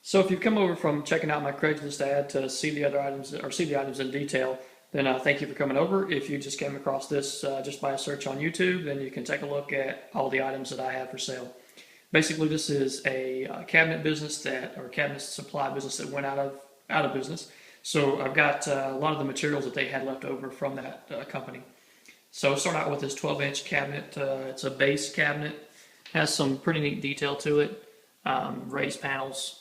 So if you've come over from checking out my Craigslist ad to see the other items or see the items in detail, then thank you for coming over. If you just came across this just by a search on YouTube, then you can take a look at all the items that I have for sale. Basically, this is a cabinet business or cabinet supply business that went out of business. So I've got a lot of the materials that they had left over from that company. So start out with this 12-inch cabinet. It's a base cabinet, has some pretty neat detail to it. Raised panels.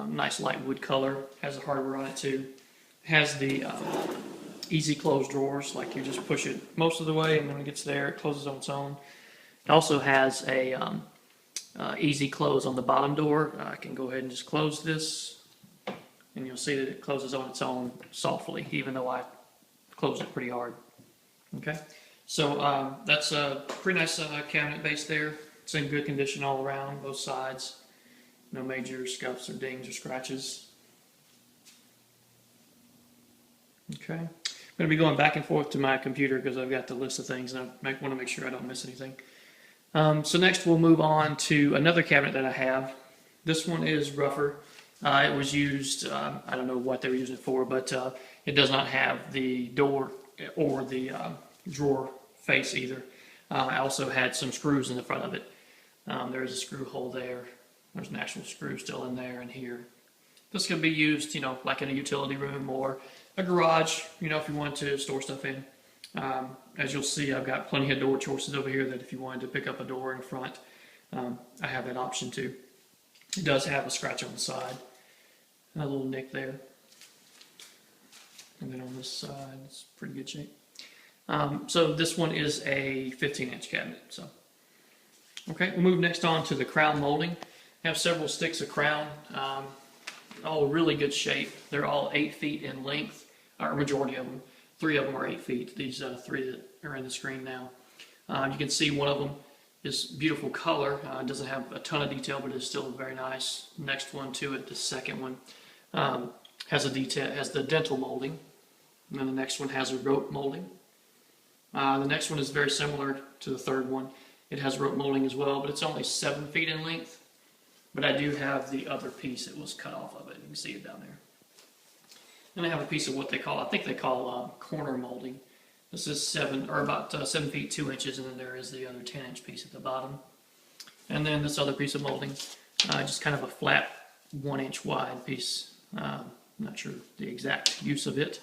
Nice light wood color, has the hardware on it too. Has the easy close drawers, like you just push it most of the way and when it gets there it closes on its own. It also has a easy close on the bottom door. I can go ahead and just close this and you'll see that it closes on its own softly, even though I closed it pretty hard. Okay, so that's a pretty nice cabinet base there. It's in good condition all around, both sides. No major scuffs or dings or scratches. Okay. I'm going to be going back and forth to my computer because I've got the list of things and I want to make sure I don't miss anything. So next we'll move on to another cabinet that I have. This one is rougher. It was used, I don't know what they were using it for, but it does not have the door or the drawer face either. I also had some screws in the front of it. There is a screw hole there. There's an actual screw still in there and here. This can be used, like in a utility room or a garage, if you wanted to store stuff in. As you'll see, I've got plenty of door choices over here that if you wanted to pick up a door in front, I have that option too. It does have a scratch on the side and a little nick there. And then on this side, it's pretty good shape. So this one is a 15-inch cabinet. So, okay, we'll move next on to the crown molding. I have several sticks of crown, all really good shape. They're all 8 feet in length, or a majority of them. 3 of them are 8 feet. These 3 that are in the screen now. You can see one of them is beautiful color. It doesn't have a ton of detail, but it's still very nice. Next one to it, the second one, has the dental molding, and then the next one has a rope molding. The next one is very similar to the third one. It has rope molding as well, but it's only 7 feet in length. But I do have the other piece that was cut off of it. You can see it down there. And I have a piece of what I think they call corner molding. This is about 7 feet 2 inches, and then there is the other 10-inch piece at the bottom. And then this other piece of molding, just kind of a flat 1-inch wide piece. I'm not sure the exact use of it,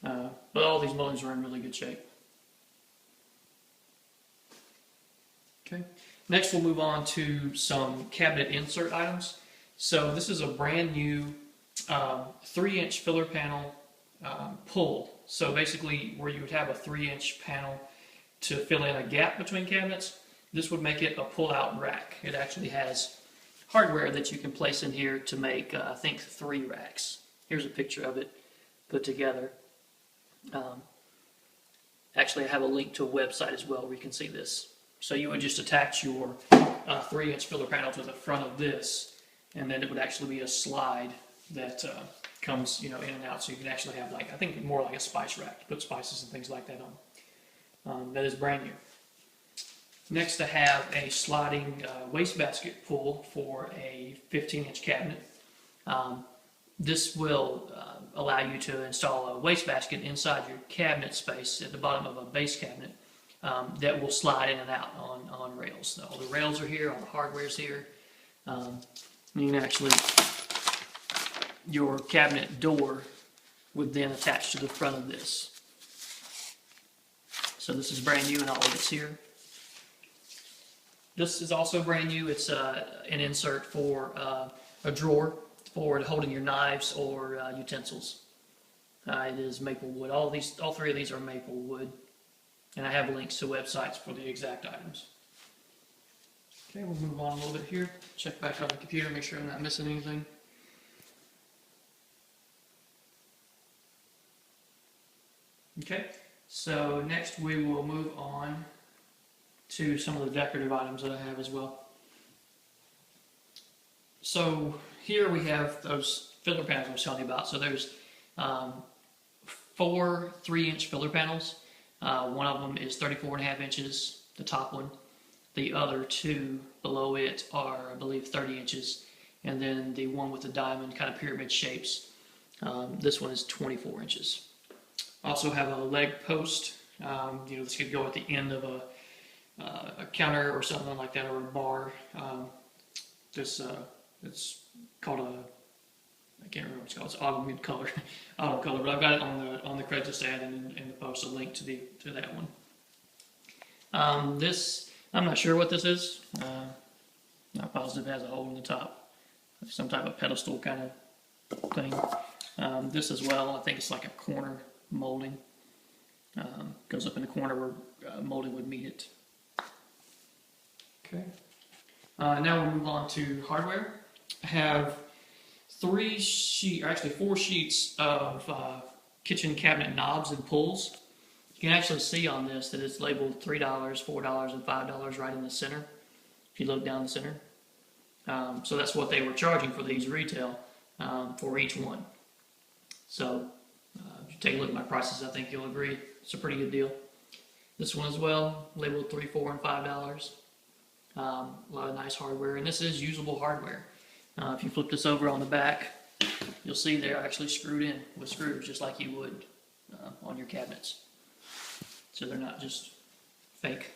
but all these moldings are in really good shape. Okay. Next we'll move on to some cabinet insert items. So this is a brand new 3-inch filler panel pull. So basically where you would have a 3-inch panel to fill in a gap between cabinets, this would make it a pull-out rack. It actually has hardware that you can place in here to make, I think, 3 racks. Here's a picture of it put together. Actually, I have a link to a website as well where you can see this. So you would just attach your 3-inch filler panel to the front of this, and then it would actually be a slide that comes, in and out. So you can actually have, I think, more like a spice rack to put spices and things like that on. That is brand new. Next, I have a sliding wastebasket pull for a 15-inch cabinet. This will allow you to install a wastebasket inside your cabinet space at the bottom of a base cabinet. That will slide in and out on rails. So all the rails are here, all the hardware's here. You can actually, your cabinet door would then attach to the front of this. So this is brand new and all of it's here. This is also brand new. It's an insert for a drawer for holding your knives or utensils. It is maple wood. All 3 of these are maple wood. And I have links to websites for the exact items. Okay, we'll move on a little bit here. Check back on the computer, make sure I'm not missing anything. Okay, so next we will move on to some of the decorative items that I have as well. So here we have those filler panels I was telling you about. So there's 4 3-inch filler panels. One of them is 34.5 inches, the top one. The other 2 below it are, I believe, 30 inches. and then the one with the diamond kind of pyramid shapes. This one is 24 inches. Also have a leg post. This could go at the end of a counter or something like that, or a bar. It's called I can't remember what it's called. It's autumn color, autumn color. But I've got it on the Craigslist ad and in the post, a link to that one. This, I'm not sure what this is. Not positive. It has a hole in the top, some type of pedestal kind of thing. This as well, I think it's like a corner molding. Goes up in the corner where molding would meet it. Okay. Now we'll move on to hardware. I have 4 sheets of kitchen cabinet knobs and pulls. You can actually see on this that it's labeled $3, $4, and $5 right in the center. If you look down the center. So that's what they were charging for these retail for each one. So if you take a look at my prices, I think you'll agree it's a pretty good deal. This one as well, labeled $3, $4, and $5. A lot of nice hardware, and this is usable hardware. If you flip this over on the back, you'll see they're actually screwed in with screws, just like you would on your cabinets. So they're not just fake.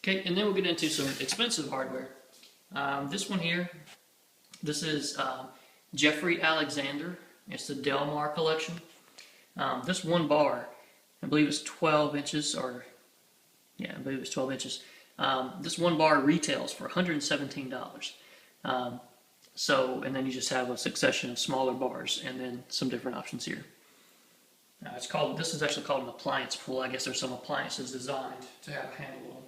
Okay, and then we'll get into some expensive hardware. This one here, this is Jeffrey Alexander. It's the Delmar collection. This one bar, I believe it's 12 inches, I believe it's 12 inches. This one bar retails for $117. And then you just have a succession of smaller bars and then some different options here. This is actually called an appliance pull. I guess there's some appliances designed to have a handle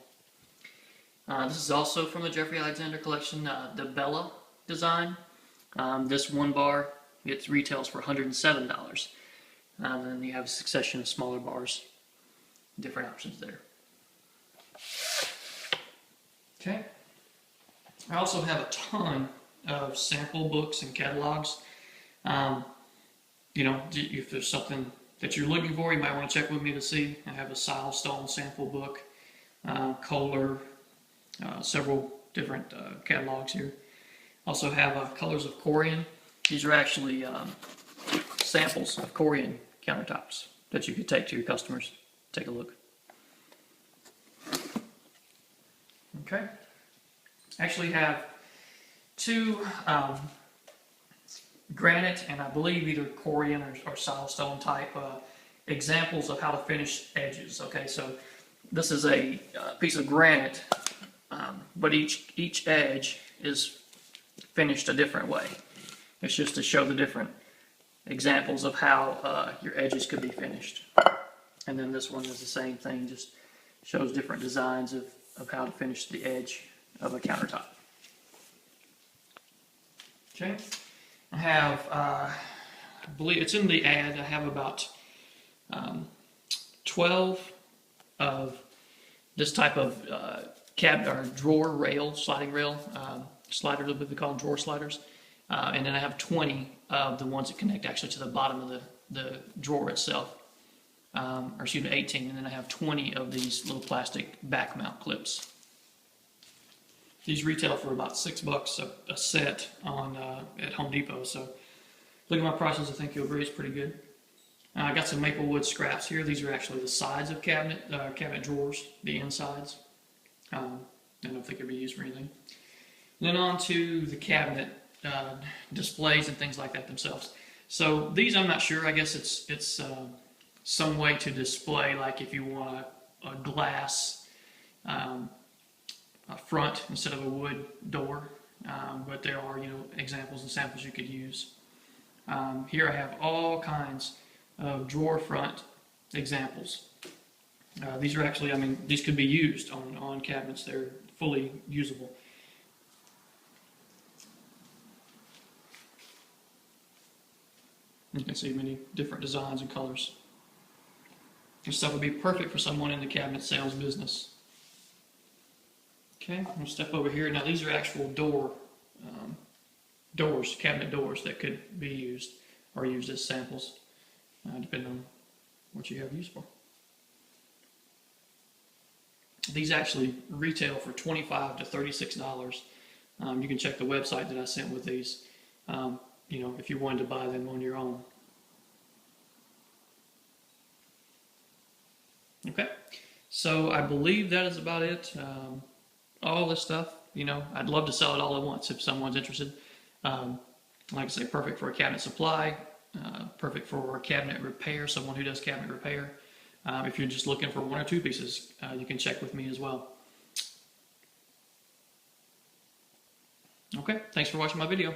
on. This is also from the Jeffrey Alexander collection, the Bella design. This one bar, it retails for $107. And then you have a succession of smaller bars, different options there. Okay. I also have a ton of sample books and catalogs. If there's something that you're looking for, you might want to check with me to see. I have a Silestone sample book, Kohler, several different catalogs here. Also have Colors of Corian. These are actually samples of Corian countertops that you could take to your customers. Take a look. Okay. Actually have 2 granite and I believe either Corian or Silestone type examples of how to finish edges. Okay, so this is a piece of granite, but each edge is finished a different way. It's just to show the different examples of how your edges could be finished. And then this one is the same thing, just shows different designs of how to finish the edge of a countertop. Okay, I have, I believe it's in the ad, I have about 12 of this type of cabinet or drawer rail, sliding rail, sliders, I believe they call them drawer sliders. And then I have 20 of the ones that connect actually to the bottom of the drawer itself. 18, and then I have 20 of these little plastic back mount clips. These retail for about $6 a set at Home Depot. So look at my prices, I think you'll agree it's pretty good. I got some maple wood scraps here. These are actually the sides of cabinet drawers, the insides. I don't know if they could be used for anything. And then on to the cabinet displays and things like that themselves. So these I'm not sure. I guess it's some way to display, like if you want a glass a front instead of a wood door. But there are examples and samples you could use. Here I have all kinds of drawer front examples. These are actually, these could be used on cabinets. They're fully usable. You can see many different designs and colors. This stuff would be perfect for someone in the cabinet sales business. Okay, I'm going to step over here. Now these are actual doors, cabinet doors that could be used or used as samples, depending on what you have use for. These actually retail for $25 to $36 You can check the website that I sent with these, you know, if you wanted to buy them on your own. Okay, so I believe that is about it. All this stuff, you know, I'd love to sell it all at once if someone's interested. Like I say, perfect for a cabinet supply, perfect for a cabinet repair, someone who does cabinet repair. If you're just looking for one or two pieces, you can check with me as well. Okay, thanks for watching my video.